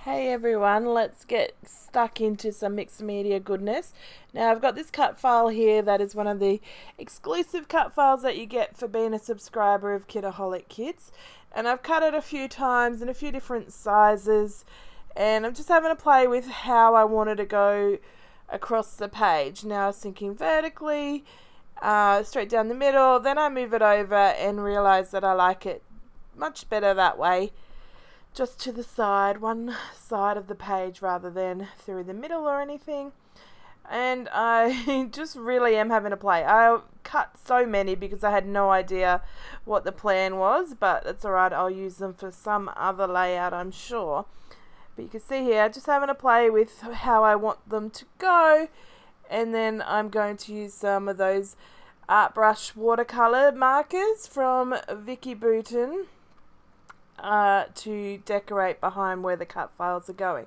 Hey everyone, let's get stuck into some mixed media goodness. Now I've got this cut file here that is one of the exclusive cut files that you get for being a subscriber of Kitaholic Kits, and I've cut it a few times in a few different sizes, and I'm just having a play with how I wanted to go across the page. Now I was thinking vertically, straight down the middle, then I move it over and realize that I like it much better that way, just to the side, one side of the page rather than through the middle or anything. And I just really am having a play. I cut so many because I had no idea what the plan was, but that's alright, I'll use them for some other layout, I'm sure. But you can see here, just having a play with how I want them to go, and then I'm going to use some of those art brush watercolor markers from Vicky Bouton to decorate behind where the cut files are going.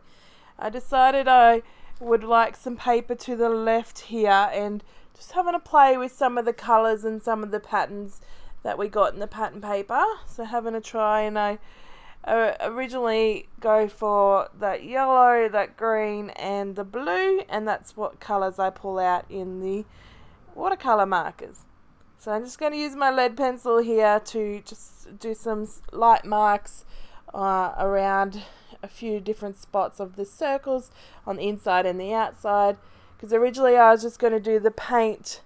I decided I would like some paper to the left here, and just having a play with some of the colours and some of the patterns that we got in the pattern paper. So having a try, and I originally go for that yellow, that green and the blue, and that's what colours I pull out in the watercolour markers. So I'm just going to use my lead pencil here to just do some light marks around a few different spots of the circles on the inside and the outside, because originally I was just going to do the paint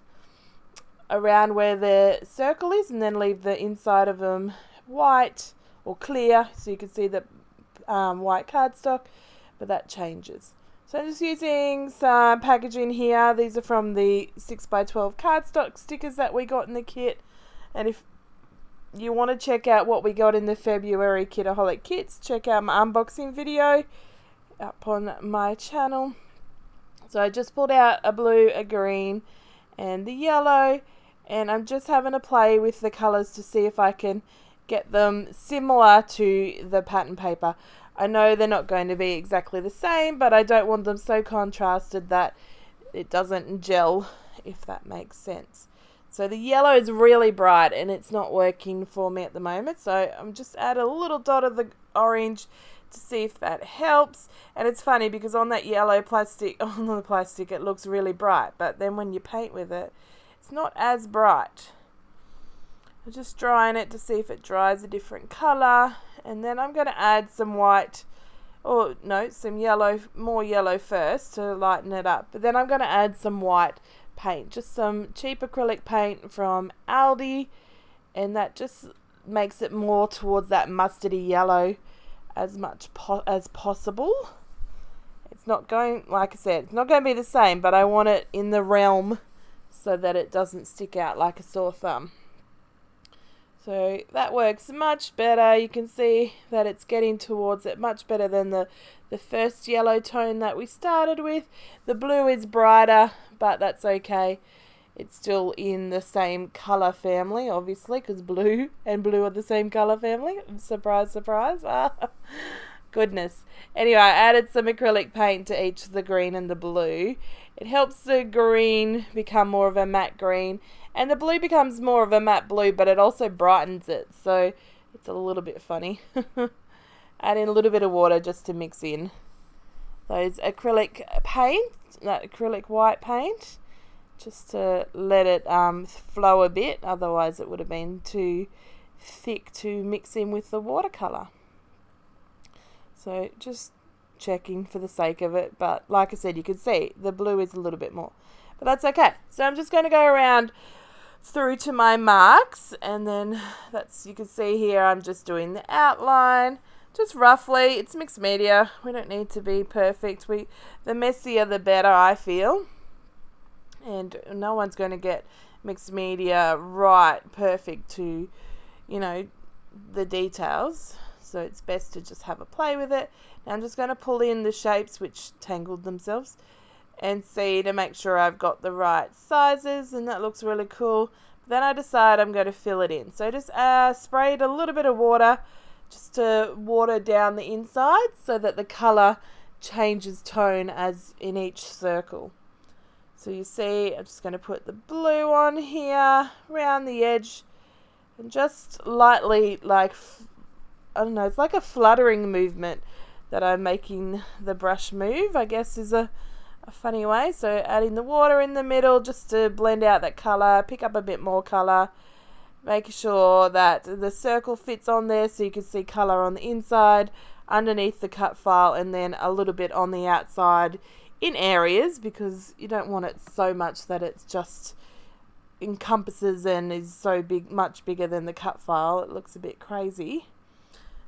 around where the circle is and then leave the inside of them white or clear so you can see the white cardstock, but that changes. So I'm just using some packaging here. These are from the 6x12 cardstock stickers that we got in the kit. And if you want to check out what we got in the February Kitaholic Kits, check out my unboxing video up on my channel. So I just pulled out a blue, a green and the yellow, and I'm just having a play with the colours to see if I can get them similar to the pattern paper. I know they're not going to be exactly the same, but I don't want them so contrasted that it doesn't gel, if that makes sense. So the yellow is really bright and it's not working for me at the moment, so I'm just add a little dot of the orange to see if that helps. And it's funny because on that yellow plastic, on the plastic, it looks really bright, but then when you paint with it, it's not as bright. I'm just drying it to see if it dries a different colour, and then I'm going to add some white, or no, some yellow, more yellow first to lighten it up. But then I'm going to add some white paint, just some cheap acrylic paint from Aldi, and that just makes it more towards that mustardy yellow as much as possible. It's not going, like I said, it's not going to be the same, but I want it in the realm so that it doesn't stick out like a sore thumb. So that works much better. You can see that it's getting towards it much better than the first yellow tone that we started with. The blue is brighter, but that's okay. It's still in the same colour family, obviously, because blue and blue are the same colour family. Surprise, surprise. Goodness. Anyway, I added some acrylic paint to each of the green and the blue. It helps the green become more of a matte green, and the blue becomes more of a matte blue, but it also brightens it, so it's a little bit funny. Add in a little bit of water just to mix in those acrylic paint, that acrylic white paint, just to let it flow a bit, otherwise it would have been too thick to mix in with the watercolour. So just checking for the sake of it, but like I said, you can see the blue is a little bit more, but that's okay. So I'm just going to go around through to my marks, and then that's, you can see here I'm just doing the outline just roughly. It's mixed media, we don't need to be perfect. The messier the better, I feel, and no one's going to get mixed media right perfect to, you know, the details. So it's best to just have a play with it. Now I'm just going to pull in the shapes which tangled themselves and see to make sure I've got the right sizes, and that looks really cool. Then I decide I'm going to fill it in. So just sprayed a little bit of water just to water down the inside so that the colour changes tone as in each circle. So you see, I'm just going to put the blue on here around the edge and just lightly, like, I don't know, it's like a fluttering movement that I'm making the brush move, I guess is a funny way. So adding the water in the middle just to blend out that colour, pick up a bit more colour, making sure that the circle fits on there so you can see colour on the inside, underneath the cut file, and then a little bit on the outside in areas, because you don't want it so much that it's just encompasses and is so big, much bigger than the cut file. It looks a bit crazy.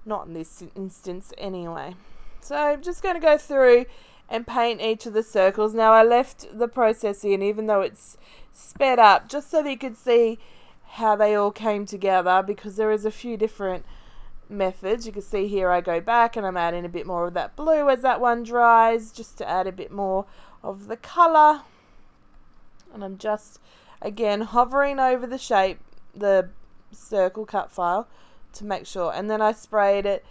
Not in this instance anyway. So I'm just going to go through and paint each of the circles. Now I left the process in, even though it's sped up, just so that you could see how they all came together, because there is a few different methods. You can see here I go back and I'm adding a bit more of that blue as that one dries, just to add a bit more of the colour. And I'm just again hovering over the shape, the circle cut file, to make sure. And then I sprayed it,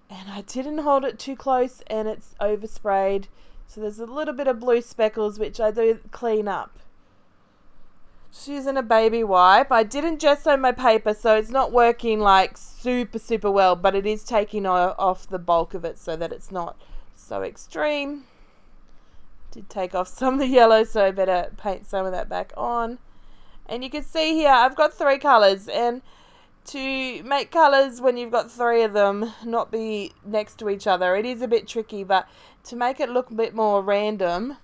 and I didn't hold it too close and it's oversprayed, so there's a little bit of blue speckles which I do clean up. Just using a baby wipe. I didn't gesso my paper, so it's not working like super well, but it is taking off the bulk of it so that it's not so extreme. Did take off some of the yellow, so I better paint some of that back on. And you can see here I've got 3 colours, and to make colours when you've got 3 of them not be next to each other, it is a bit tricky, but to make it look a bit more random,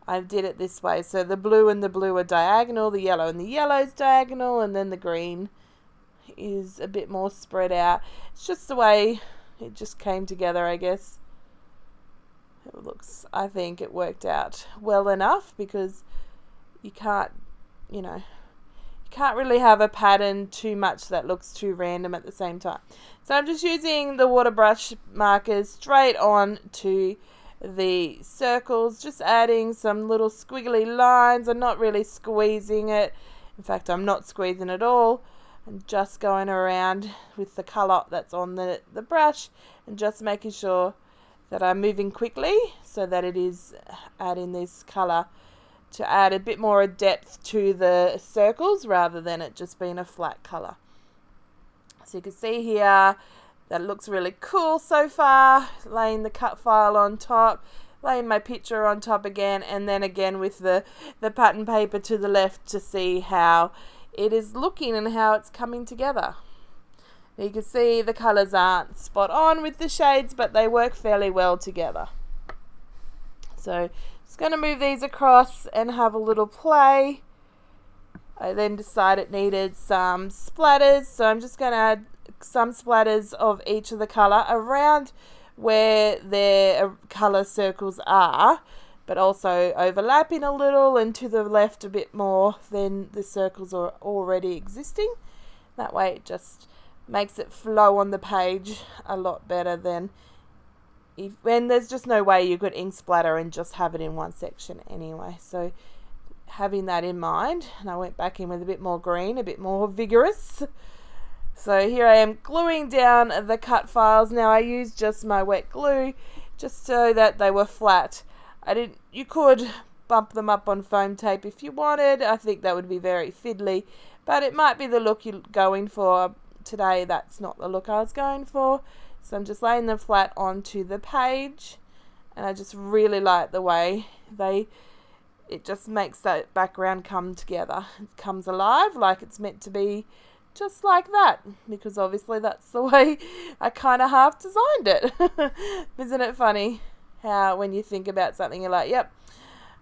I did it this way. So the blue and the blue are diagonal, the yellow and the yellow is diagonal, and then the green is a bit more spread out. It's just the way it just came together, I guess. It looks, I think it worked out well enough, because you can't, you know, you can't really have a pattern too much that looks too random at the same time. So I'm just using the water brush markers straight on to the circles, just adding some little squiggly lines. I'm not really squeezing it. In fact, I'm not squeezing at all. I'm just going around with the colour that's on the brush, and just making sure that I'm moving quickly so that it is adding this colour to add a bit more depth to the circles rather than it just being a flat colour. So you can see here that looks really cool so far. Laying the cut file on top, laying my picture on top again, and then again with the pattern paper to the left to see how it is looking and how it's coming together. You can see the colours aren't spot on with the shades, but they work fairly well together. So just going to move these across and have a little play. I then decided it needed some splatters, so I'm just going to add some splatters of each of the colour around where their colour circles are, but also overlapping a little, and to the left a bit more than the circles are already existing. That way it just makes it flow on the page a lot better than when there's just no way you could ink splatter and just have it in one section anyway. So having that in mind, and I went back in with a bit more green, a bit more vigorous. So here I am gluing down the cut files. Now I used just my wet glue just so that they were flat. You could bump them up on foam tape if you wanted. I think that would be very fiddly, but it might be the look you're going for. Today that's not the look I was going for. So I'm just laying them flat onto the page, and I just really like the way it just makes that background come together. It comes alive like it's meant to be, just like that, because obviously that's the way I kind of half designed it. Isn't it funny how when you think about something you're like, yep.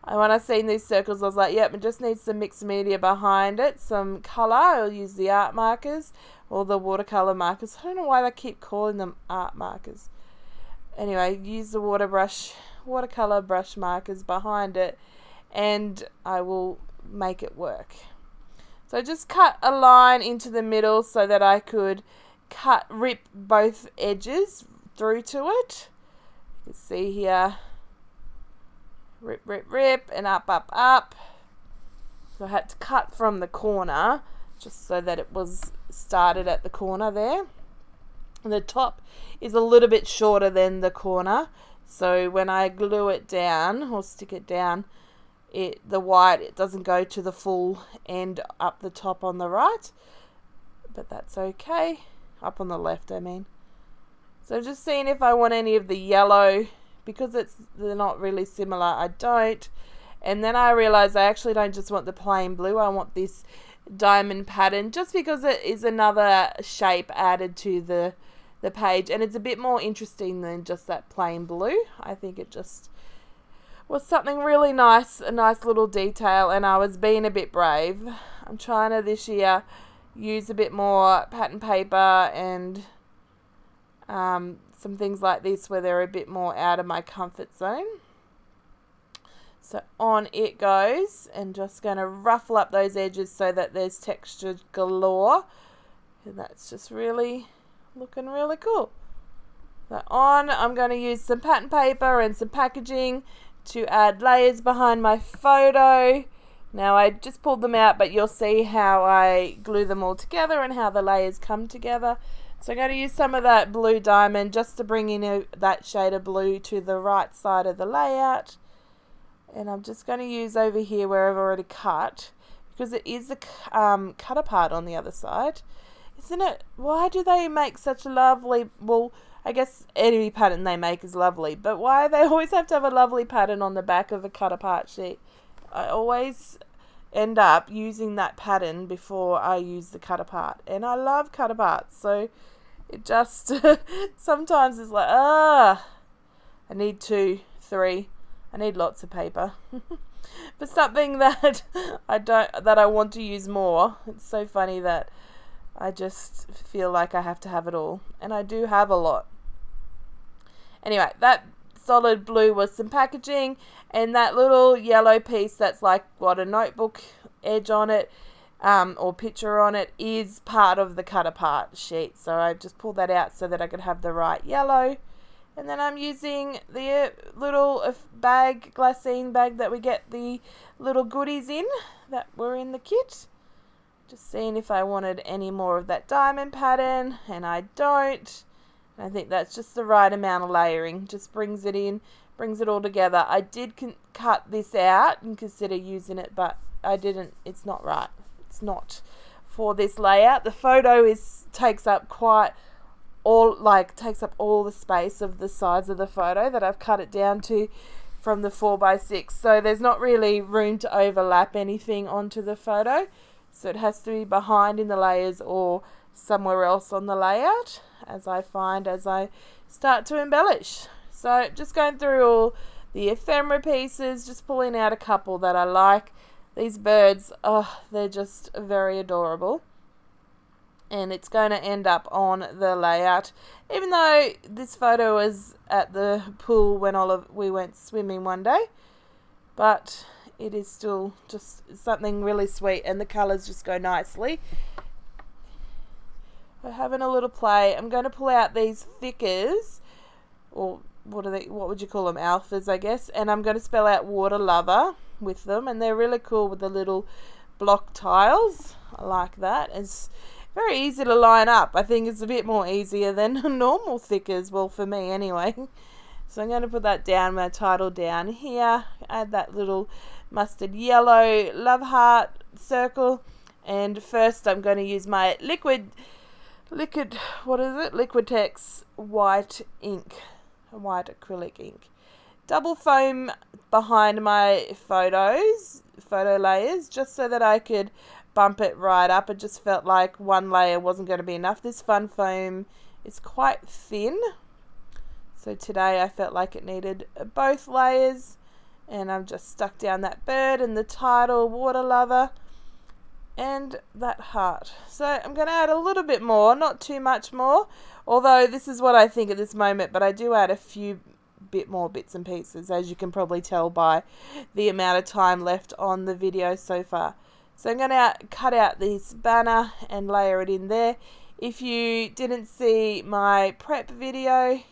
And when I seen these circles I was like, yep, it just needs some mixed media behind it, some colour. I'll use the art markers or the watercolour markers. I don't know why they keep calling them art markers. Anyway, use the watercolour brush markers behind it, and I will make it work. So I just cut a line into the middle so that I could rip both edges through to it. You can see here, rip, and up. So I had to cut from the corner just so that it was started at the corner there. And the top is a little bit shorter than the corner, so when I glue it down or stick it down, the white, it doesn't go to the full end up the top on the right, but that's okay. Up on the left, I mean. So just seeing if I want any of the yellow, because they're not really similar, I don't. And then I realized I actually don't just want the plain blue, I want this diamond pattern, just because it is another shape added to the page, and it's a bit more interesting than just that plain blue. I think it just was something really nice, a nice little detail, and I was being a bit brave. I'm trying to this year use a bit more pattern paper and some things like this where they're a bit more out of my comfort zone. So on it goes, and just going to ruffle up those edges so that there's texture galore, and that's just really looking really cool. So on, I'm going to use some pattern paper and some packaging to add layers behind my photo. Now I just pulled them out, but you'll see how I glue them all together and how the layers come together. So I'm going to use some of that blue diamond just to bring in that shade of blue to the right side of the layout. And I'm just going to use over here where I've already cut, because it is a cut apart on the other side. Isn't it? Why do they make such a lovely, well, I guess any pattern they make is lovely, but why they always have to have a lovely pattern on the back of a cut apart sheet? I always end up using that pattern before I use the cut apart, and I love cut aparts, so it just sometimes is like, I need 2, 3, I need lots of paper. For something that I want to use more. It's so funny that I just feel like I have to have it all, and I do have a lot. Anyway, that solid blue was some packaging, and that little yellow piece that's like got a notebook edge on it, or picture on it, is part of the cut apart sheet. So I just pulled that out so that I could have the right yellow. And then I'm using the little glassine bag that we get the little goodies in that were in the kit. Just seeing if I wanted any more of that diamond pattern, and I don't. I think that's just the right amount of layering. Just brings it in, brings it all together. I did cut this out and consider using it, but I didn't. It's not right. It's not for this layout. The photo takes up all the space of the sides of the photo that I've cut it down to from the 4x6. So there's not really room to overlap anything onto the photo. So it has to be behind in the layers or somewhere else on the layout, as I find as I start to embellish. So just going through all the ephemera pieces, just pulling out a couple that I like. These birds, they're just very adorable. And it's going to end up on the layout, even though this photo was at the pool when we went swimming one day, but it is still just something really sweet, and the colours just go nicely. We're having a little play. I'm going to pull out these thickers, or what would you call them, alphas, I guess, and I'm going to spell out water lover with them, and they're really cool with the little block tiles. I like that. It's very easy to line up. I think it's a bit more easier than normal thickers, well, for me anyway. So I'm going to put that down, my title down here, add that little mustard yellow love heart circle, and first I'm going to use my liquid Liquitex white ink, white acrylic ink. Double foam behind my photo layers, just so that I could bump it right up. It just felt like one layer wasn't going to be enough. This fun foam is quite thin, so today I felt like it needed both layers, and I've just stuck down that bird and the title, water lover, and that heart. So I'm going to add a little bit more, not too much more, although this is what I think at this moment, but I do add a few more bits and pieces, as you can probably tell by the amount of time left on the video so far. So I'm going to cut out this banner and layer it in there. If you didn't see my prep video,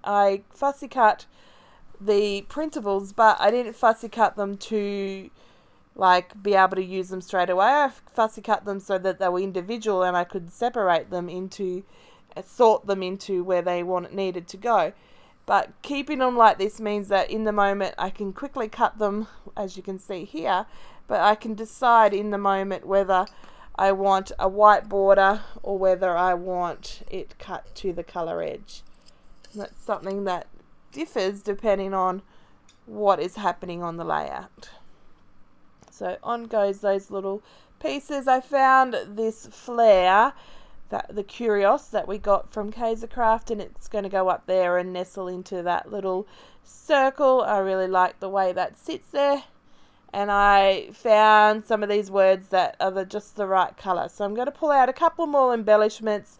I fussy cut the printables, but I didn't fussy cut them to be able to use them straight away. I fussy cut them so that they were individual and I could separate them sort them into where they needed to go. But keeping them like this means that in the moment I can quickly cut them, as you can see here, but I can decide in the moment whether I want a white border or whether I want it cut to the colour edge. That's something that differs depending on what is happening on the layout. So on goes those little pieces. I found this flare, the Curios that we got from Craft, and it's going to go up there and nestle into that little circle. I really like the way that sits there. And I found some of these words that are just the right colour. So I'm going to pull out a couple more embellishments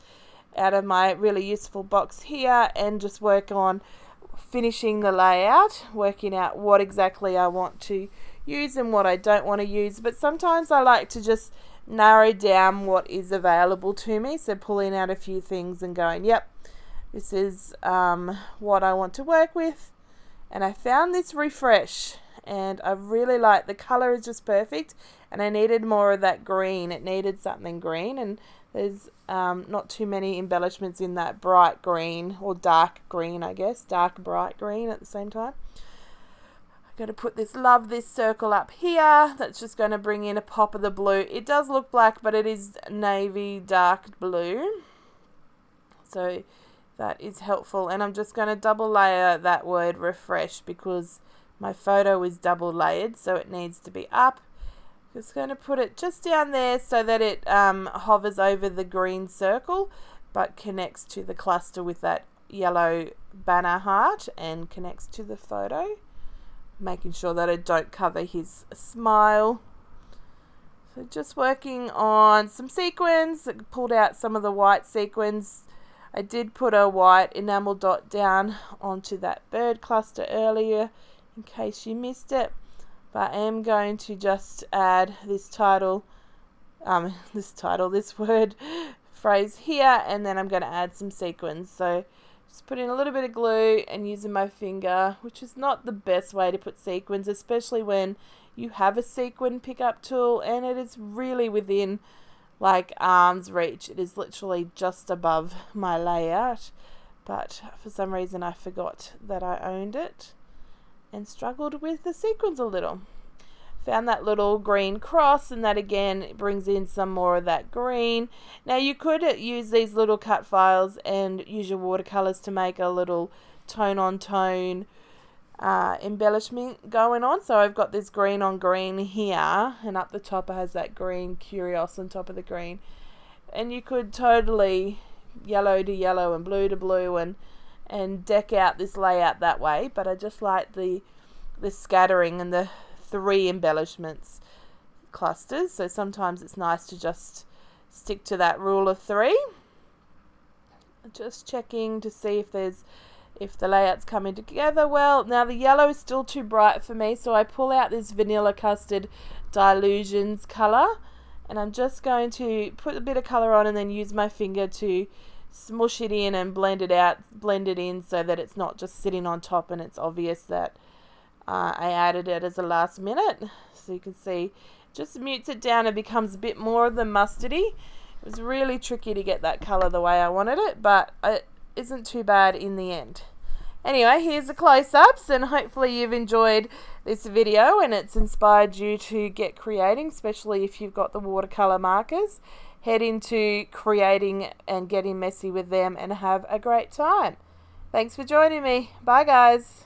out of my really useful box here and just work on finishing the layout, working out what exactly I want to use and what I don't want to use. But sometimes I like to just narrow down what is available to me. So pulling out a few things and going, yep, this is what I want to work with. And I found this refresh. And I really like the colour is just perfect, and I needed more of that green. It needed something green, and there's not too many embellishments in that bright green, or dark green, I guess, dark bright green at the same time. I'm going to put this circle up here. That's just going to bring in a pop of the blue. It does look black, but it is navy dark blue, so that is helpful. And I'm just going to double layer that word refresh because my photo is double layered, so it needs to be up. Just going to put it just down there so that it hovers over the green circle but connects to the cluster with that yellow banner heart and connects to the photo, making sure that I don't cover his smile. So just working on some sequins. I pulled out some of the white sequins. I did put a white enamel dot down onto that bird cluster earlier, in case you missed it, but I am going to just add this word phrase here, and then I'm going to add some sequins. So just putting a little bit of glue and using my finger, which is not the best way to put sequins, especially when you have a sequin pickup tool and it is really within like arm's reach. It is literally just above my layout, but for some reason I forgot that I owned it and struggled with the sequins a little. Found that little green cross, and that again brings in some more of that green. Now you could use these little cut files and use your watercolors to make a little tone on tone embellishment going on. So I've got this green on green here, and up the top it has that green Curios on top of the green. And you could totally yellow to yellow and blue to blue and deck out this layout that way, but I just like the scattering and the 3 embellishments clusters. So sometimes it's nice to just stick to that rule of 3. Just checking to see if the layout's coming together well. Now the yellow is still too bright for me, so I pull out this Vanilla Custard Dilutions color, and I'm just going to put a bit of color on and then use my finger to smush it in and blend it in so that it's not just sitting on top and it's obvious that I added it as a last minute. So you can see, just mutes it down and becomes a bit more of the mustardy. It was really tricky to get that color the way I wanted it, but it isn't too bad in the end. Anyway, here's the close-ups, and hopefully you've enjoyed this video and it's inspired you to get creating, especially if you've got the watercolor markers. Head into creating and getting messy with them and have a great time. Thanks for joining me. Bye guys.